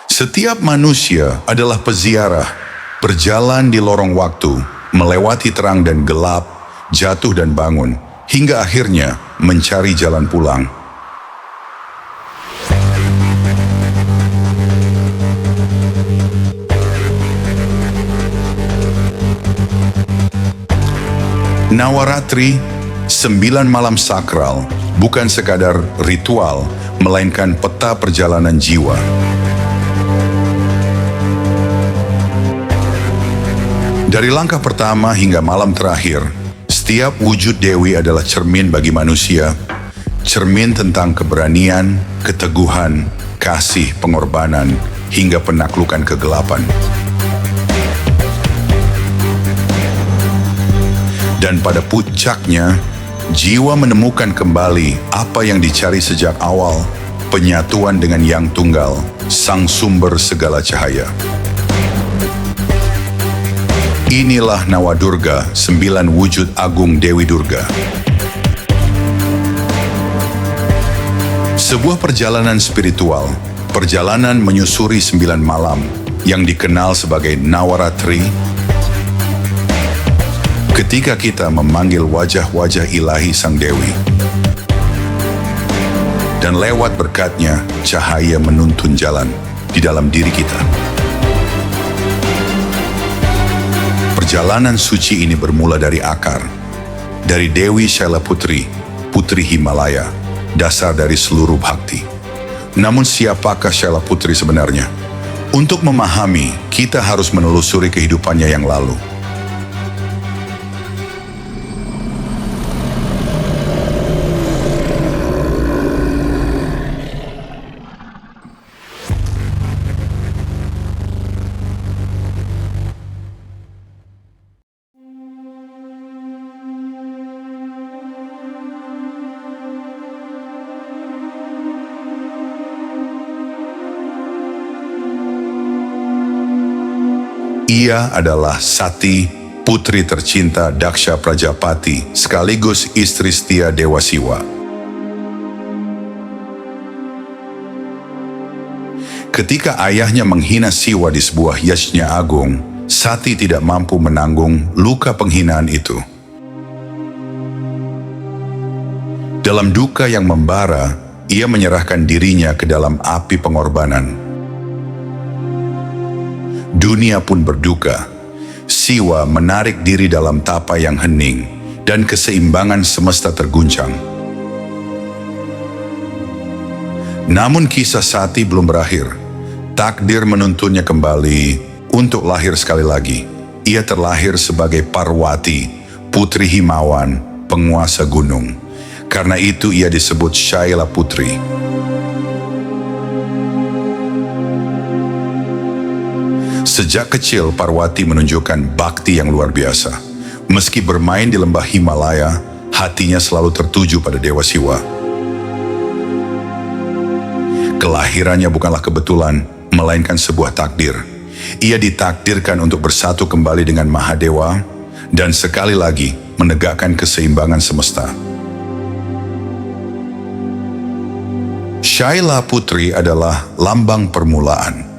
Setiap manusia adalah peziarah, berjalan di lorong waktu, melewati terang dan gelap, jatuh dan bangun, hingga akhirnya mencari jalan pulang. Nawaratri, 9 malam sakral, bukan sekadar ritual, melainkan peta perjalanan jiwa. Dari langkah pertama hingga malam terakhir, setiap wujud Dewi adalah cermin bagi manusia, cermin tentang keberanian, keteguhan, kasih, pengorbanan, hingga penaklukan kegelapan. Dan pada puncaknya, jiwa menemukan kembali apa yang dicari sejak awal, penyatuan dengan Yang Tunggal, sang sumber segala cahaya. Inilah Nawadurga, 9 wujud agung Dewi Durga. Sebuah perjalanan spiritual, perjalanan menyusuri 9 malam, yang dikenal sebagai Nawaratri. Ketika kita memanggil wajah-wajah ilahi Sang Dewi, dan lewat berkatnya, cahaya menuntun jalan di dalam diri kita. Perjalanan suci ini bermula dari akar, dari Dewi Shailaputri, Putri Himalaya, dasar dari seluruh bhakti. Namun siapakah Shailaputri sebenarnya? Untuk memahami, kita harus menelusuri kehidupannya yang lalu. Ia adalah Sati, putri tercinta Daksha Prajapati, sekaligus istri setia Dewa Siwa. Ketika ayahnya menghina Siwa di sebuah yajna agung, Sati tidak mampu menanggung luka penghinaan itu. Dalam duka yang membara, ia menyerahkan dirinya ke dalam api pengorbanan. Dunia pun berduka. Siwa menarik diri dalam tapa yang hening, dan keseimbangan semesta terguncang. Namun kisah Sati belum berakhir. Takdir menuntunnya kembali untuk lahir sekali lagi. Ia terlahir sebagai Parwati, putri Himawan, penguasa gunung. Karena itu ia disebut Shailaputri. Sejak kecil, Parwati menunjukkan bakti yang luar biasa. Meski bermain di lembah Himalaya, hatinya selalu tertuju pada Dewa Siwa. Kelahirannya bukanlah kebetulan, melainkan sebuah takdir. Ia ditakdirkan untuk bersatu kembali dengan Mahadewa, dan sekali lagi menegakkan keseimbangan semesta. Shailaputri adalah lambang permulaan.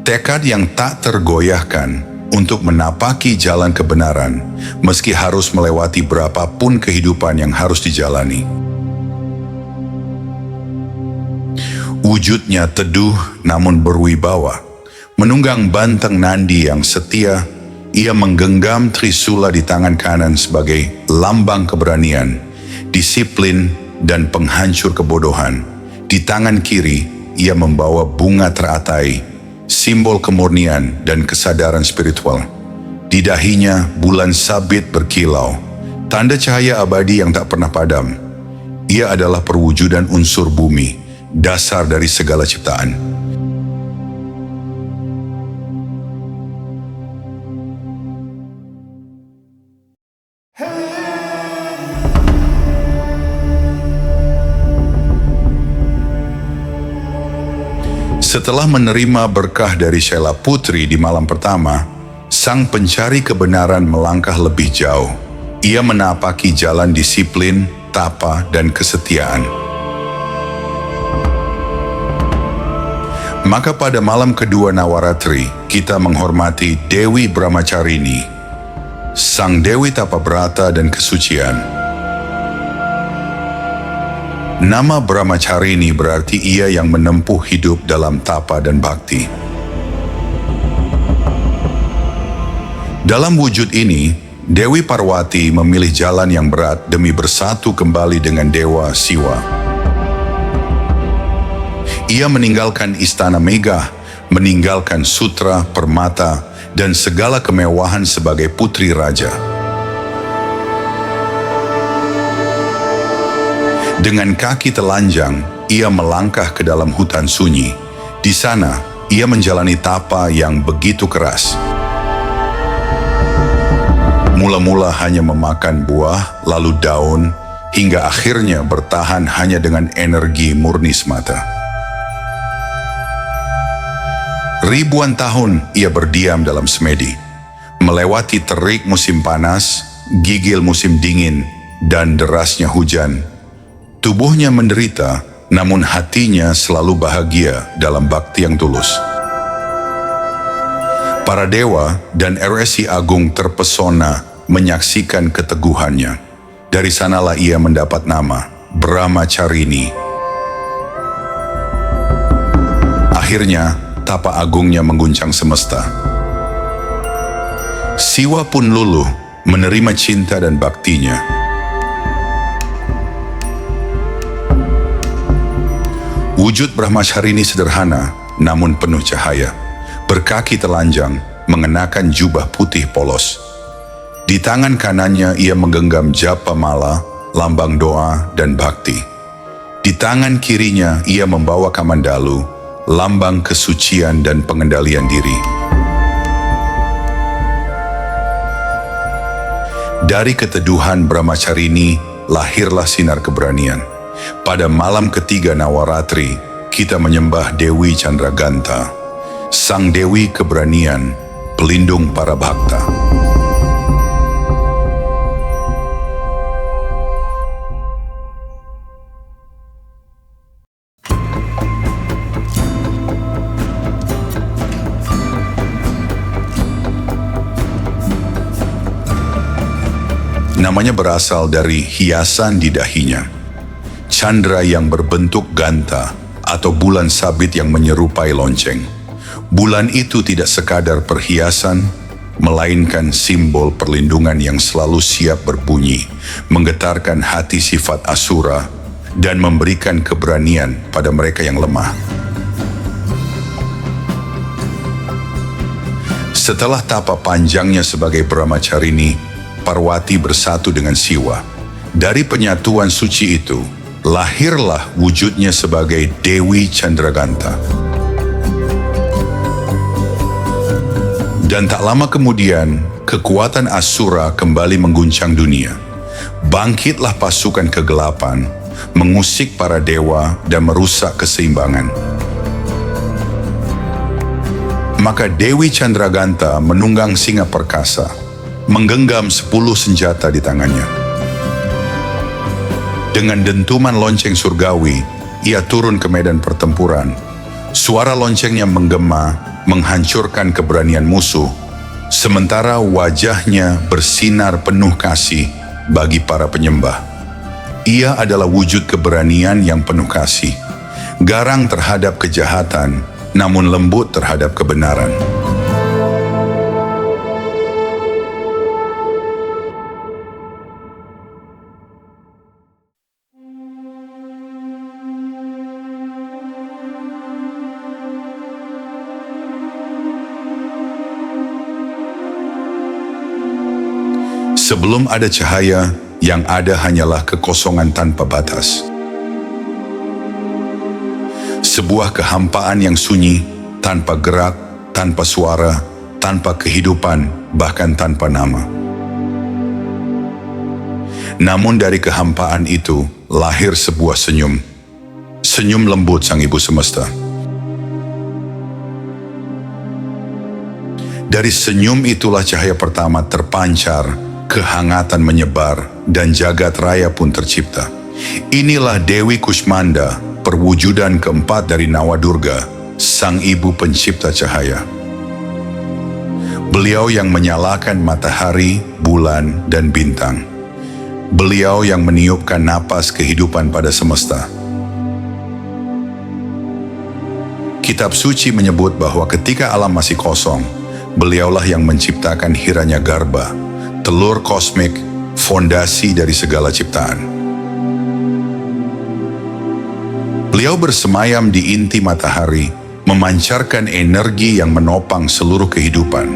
Tekad yang tak tergoyahkan untuk menapaki jalan kebenaran, meski harus melewati berapapun kehidupan yang harus dijalani. Wujudnya teduh namun berwibawa. Menunggang banteng nandi yang setia, ia menggenggam trisula di tangan kanan sebagai lambang keberanian, disiplin, dan penghancur kebodohan. Di tangan kiri, ia membawa bunga teratai, simbol kemurnian dan kesadaran spiritual. Di dahinya, bulan sabit berkilau, tanda cahaya abadi yang tak pernah padam. Ia adalah perwujudan unsur bumi, dasar dari segala ciptaan. Setelah menerima berkah dari Shailaputri di malam pertama, sang pencari kebenaran melangkah lebih jauh. Ia menapaki jalan disiplin, tapa, dan kesetiaan. Maka pada malam kedua Nawaratri, kita menghormati Dewi Brahmacharini, Sang Dewi Tapa Brata dan Kesucian. Nama Brahmacharini berarti ia yang menempuh hidup dalam tapa dan bakti. Dalam wujud ini, Dewi Parwati memilih jalan yang berat demi bersatu kembali dengan Dewa Siwa. Ia meninggalkan istana megah, meninggalkan sutra, permata, dan segala kemewahan sebagai putri raja. Dengan kaki telanjang, ia melangkah ke dalam hutan sunyi. Di sana, ia menjalani tapa yang begitu keras. Mula-mula hanya memakan buah, lalu daun, hingga akhirnya bertahan hanya dengan energi murni semata. Ribuan tahun ia berdiam dalam semedi, melewati terik musim panas, gigil musim dingin, dan derasnya hujan. Tubuhnya menderita, namun hatinya selalu bahagia dalam bakti yang tulus. Para dewa dan RSI Agung terpesona menyaksikan keteguhannya. Dari sanalah ia mendapat nama Brahmacharini. Akhirnya, tapa agungnya mengguncang semesta. Siwa pun luluh menerima cinta dan baktinya. Wujud Brahmacharini sederhana, namun penuh cahaya. Berkaki telanjang, mengenakan jubah putih polos. Di tangan kanannya ia menggenggam japa mala, lambang doa dan bakti. Di tangan kirinya ia membawa kamandalu, lambang kesucian dan pengendalian diri. Dari keteduhan Brahmacharini lahirlah sinar keberanian. Pada malam ketiga Nawaratri, kita menyembah Dewi Chandraganta, Sang Dewi Keberanian, pelindung para bhakta. Namanya berasal dari hiasan di dahinya. Chandra yang berbentuk ganta atau bulan sabit yang menyerupai lonceng. Bulan itu tidak sekadar perhiasan, melainkan simbol perlindungan yang selalu siap berbunyi, menggetarkan hati sifat asura, dan memberikan keberanian pada mereka yang lemah. Setelah tapa panjangnya sebagai Brahmacharini, Parwati bersatu dengan Siwa. Dari penyatuan suci itu, lahirlah wujudnya sebagai Dewi Chandraganta. Dan tak lama kemudian, kekuatan Asura kembali mengguncang dunia. Bangkitlah pasukan kegelapan, mengusik para dewa dan merusak keseimbangan. Maka Dewi Chandraganta menunggang singa perkasa, menggenggam 10 senjata di tangannya. Dengan dentuman lonceng surgawi, ia turun ke medan pertempuran. Suara loncengnya menggema, menghancurkan keberanian musuh, sementara wajahnya bersinar penuh kasih bagi para penyembah. Ia adalah wujud keberanian yang penuh kasih, garang terhadap kejahatan, namun lembut terhadap kebenaran. Sebelum ada cahaya, yang ada hanyalah kekosongan tanpa batas. Sebuah kehampaan yang sunyi, tanpa gerak, tanpa suara, tanpa kehidupan, bahkan tanpa nama. Namun dari kehampaan itu, lahir sebuah senyum. Senyum lembut Sang Ibu Semesta. Dari senyum itulah cahaya pertama terpancar, kehangatan menyebar, dan jagat raya pun tercipta. Inilah Dewi Kushmanda, perwujudan keempat dari Nawa Durga, Sang Ibu Pencipta Cahaya. Beliau yang menyalakan matahari, bulan, dan bintang. Beliau yang meniupkan napas kehidupan pada semesta. Kitab suci menyebut bahwa ketika alam masih kosong, beliaulah yang menciptakan Hiranyagarbha, telur kosmik, fondasi dari segala ciptaan. Beliau bersemayam di inti matahari, memancarkan energi yang menopang seluruh kehidupan.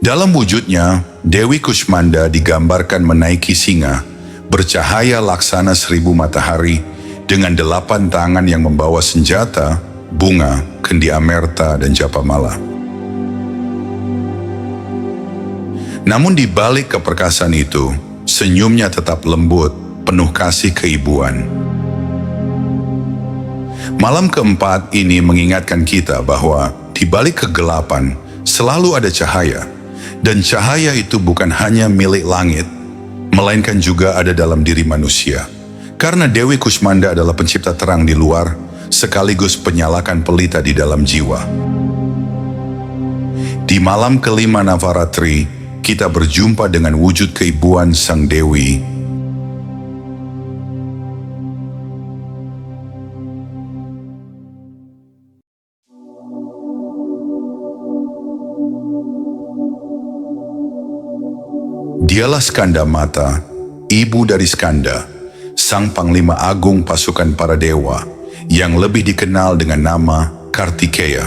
Dalam wujudnya, Dewi Kushmanda digambarkan menaiki singa, bercahaya laksana 1000 matahari, dengan 8 tangan yang membawa senjata, bunga, kendi amerta, dan japamala. Namun di balik keperkasaan itu, senyumnya tetap lembut, penuh kasih keibuan. Malam keempat ini mengingatkan kita bahwa di balik kegelapan selalu ada cahaya, dan cahaya itu bukan hanya milik langit, melainkan juga ada dalam diri manusia. Karena Dewi Kushmanda adalah pencipta terang di luar, sekaligus penyalakan pelita di dalam jiwa. Di malam kelima Navaratri, kita berjumpa dengan wujud keibuan Sang Dewi. Dialah Skanda Mata, ibu dari Skanda, sang Panglima Agung pasukan para dewa, yang lebih dikenal dengan nama Kartikeya.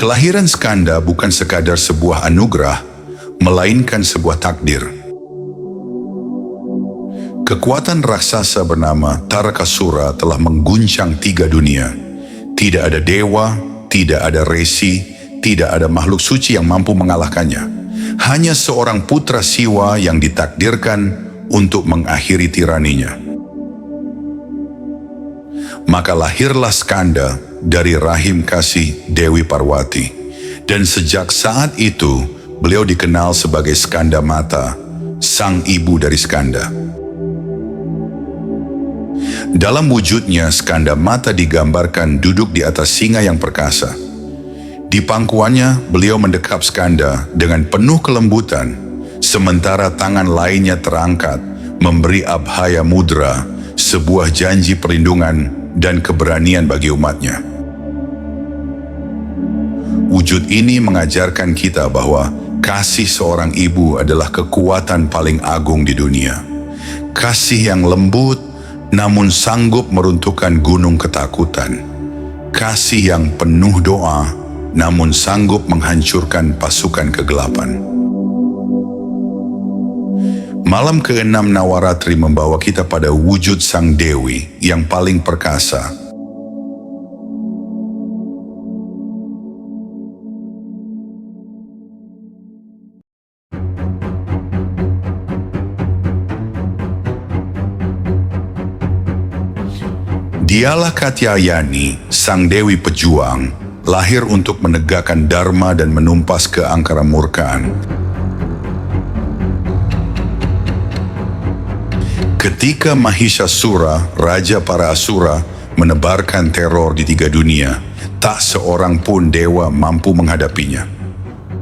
Kelahiran Skanda bukan sekadar sebuah anugerah, melainkan sebuah takdir. Kekuatan raksasa bernama Tarakasura telah mengguncang 3 dunia. Tidak ada dewa, tidak ada resi, tidak ada makhluk suci yang mampu mengalahkannya. Hanya seorang putra Siwa yang ditakdirkan untuk mengakhiri tiraninya. Maka lahirlah Skanda dari rahim kasih Dewi Parwati. Dan sejak saat itu, beliau dikenal sebagai Skanda Mata, sang ibu dari Skanda. Dalam wujudnya, Skanda Mata digambarkan duduk di atas singa yang perkasa. Di pangkuannya, beliau mendekap Skanda dengan penuh kelembutan, sementara tangan lainnya terangkat, memberi abhaya mudra, sebuah janji perlindungan dan keberanian bagi umatnya. Wujud ini mengajarkan kita bahwa kasih seorang ibu adalah kekuatan paling agung di dunia. Kasih yang lembut, namun sanggup meruntuhkan gunung ketakutan. Kasih yang penuh doa, namun sanggup menghancurkan pasukan kegelapan. Malam ke-6 Navaratri membawa kita pada wujud Sang Dewi yang paling perkasa. Dialah Katyayani, Sang Dewi Pejuang, lahir untuk menegakkan dharma dan menumpas keangkara murkaan. Ketika Mahishasura, raja para asura, menebarkan teror di 3 dunia, tak seorang pun dewa mampu menghadapinya.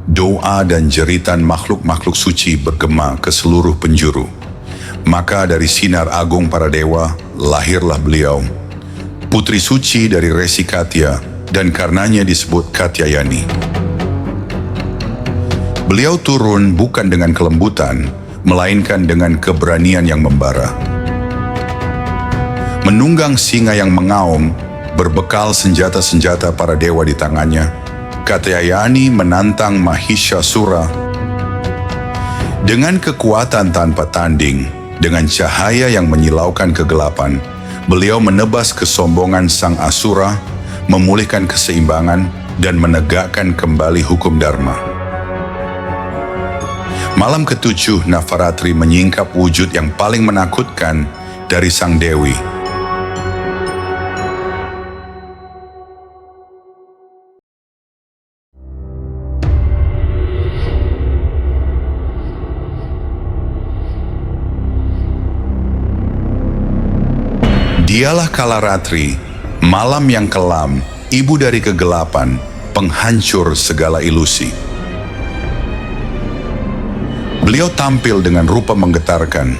Doa dan jeritan makhluk-makhluk suci bergema ke seluruh penjuru. Maka dari sinar agung para dewa, lahirlah beliau, putri suci dari Resi Katya, dan karenanya disebut Katyayani. Beliau turun bukan dengan kelembutan, melainkan dengan keberanian yang membara. Menunggang singa yang mengaum, berbekal senjata-senjata para dewa di tangannya, Katyayani menantang Mahishasura. Dengan kekuatan tanpa tanding, dengan cahaya yang menyilaukan kegelapan, beliau menebas kesombongan sang asura, memulihkan keseimbangan, dan menegakkan kembali hukum dharma. Malam ke-7 Navaratri menyingkap wujud yang paling menakutkan dari Sang Dewi. Dialah Kalaratri, malam yang kelam, ibu dari kegelapan, penghancur segala ilusi. Beliau tampil dengan rupa menggetarkan.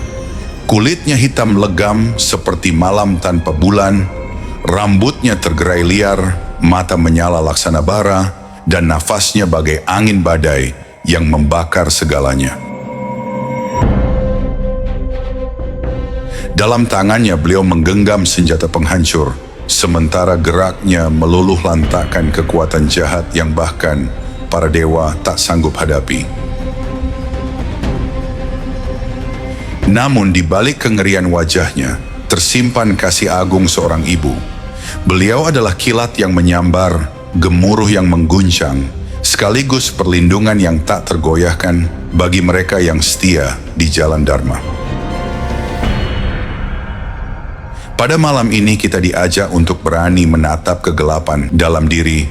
Kulitnya hitam legam seperti malam tanpa bulan, rambutnya tergerai liar, mata menyala laksana bara, dan nafasnya bagai angin badai yang membakar segalanya. Dalam tangannya beliau menggenggam senjata penghancur, sementara geraknya meluluh lantakkan kekuatan jahat yang bahkan para dewa tak sanggup hadapi. Namun di balik kengerian wajahnya, tersimpan kasih agung seorang ibu. Beliau adalah kilat yang menyambar, gemuruh yang mengguncang, sekaligus perlindungan yang tak tergoyahkan bagi mereka yang setia di jalan Dharma. Pada malam ini kita diajak untuk berani menatap kegelapan dalam diri.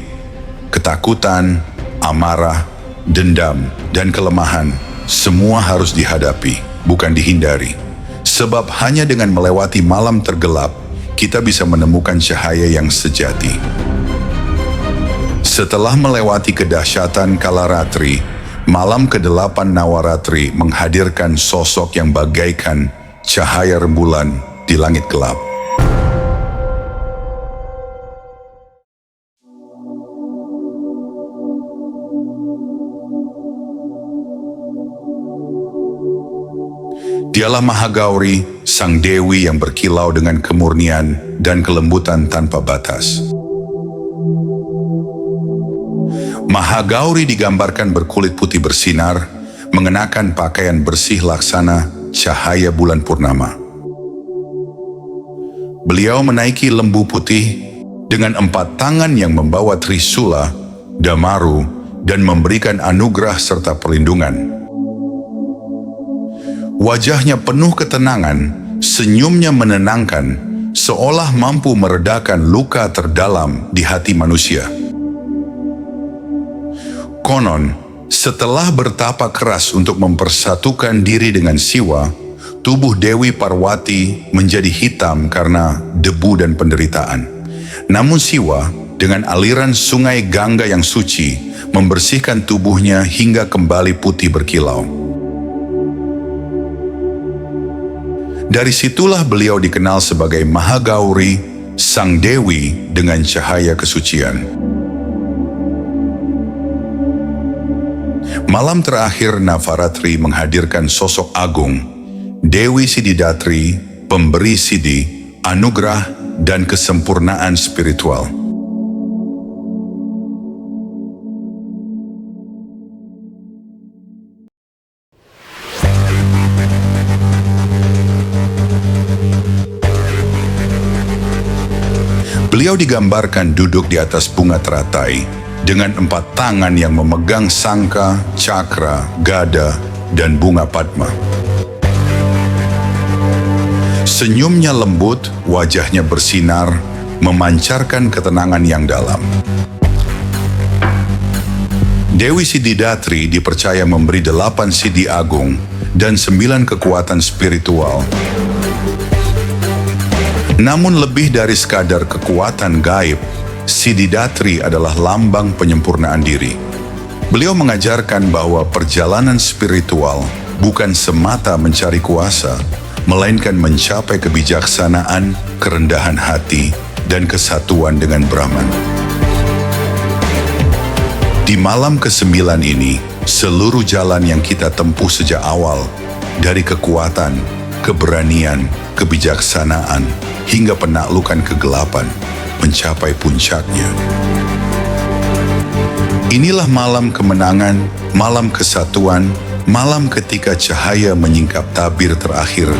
Ketakutan, amarah, dendam, dan kelemahan semua harus dihadapi, bukan dihindari. Sebab hanya dengan melewati malam tergelap, kita bisa menemukan cahaya yang sejati. Setelah melewati kedahsyatan Kalaratri, malam ke-8 Nawaratri menghadirkan sosok yang bagaikan cahaya rembulan di langit gelap. Dialah Mahagauri, sang dewi yang berkilau dengan kemurnian dan kelembutan tanpa batas. Mahagauri digambarkan berkulit putih bersinar, mengenakan pakaian bersih laksana cahaya bulan purnama. Beliau menaiki lembu putih dengan 4 tangan yang membawa trisula, damaru, dan memberikan anugerah serta perlindungan. Wajahnya penuh ketenangan, senyumnya menenangkan, seolah mampu meredakan luka terdalam di hati manusia. Konon, setelah bertapa keras untuk mempersatukan diri dengan Siwa, tubuh Dewi Parwati menjadi hitam karena debu dan penderitaan. Namun Siwa, dengan aliran sungai Gangga yang suci, membersihkan tubuhnya hingga kembali putih berkilau. Dari situlah beliau dikenal sebagai Mahagauri, sang dewi dengan cahaya kesucian. Malam terakhir Navaratri menghadirkan sosok agung, Dewi Siddhidatri, pemberi siddhi, anugerah, dan kesempurnaan spiritual. Beliau digambarkan duduk di atas bunga teratai dengan 4 tangan yang memegang sangka, cakra, gada, dan bunga padma. Senyumnya lembut, wajahnya bersinar, memancarkan ketenangan yang dalam. Dewi Siddhidatri dipercaya memberi 8 siddhi agung dan 9 kekuatan spiritual. Namun lebih dari sekadar kekuatan gaib, Siddhidatri adalah lambang penyempurnaan diri. Beliau mengajarkan bahwa perjalanan spiritual bukan semata mencari kuasa, melainkan mencapai kebijaksanaan, kerendahan hati, dan kesatuan dengan Brahman. Di malam ke-9 ini, seluruh jalan yang kita tempuh sejak awal, dari kekuatan, keberanian, kebijaksanaan, hingga penaklukan kegelapan, mencapai puncaknya. Inilah malam kemenangan, malam kesatuan, malam ketika cahaya menyingkap tabir terakhir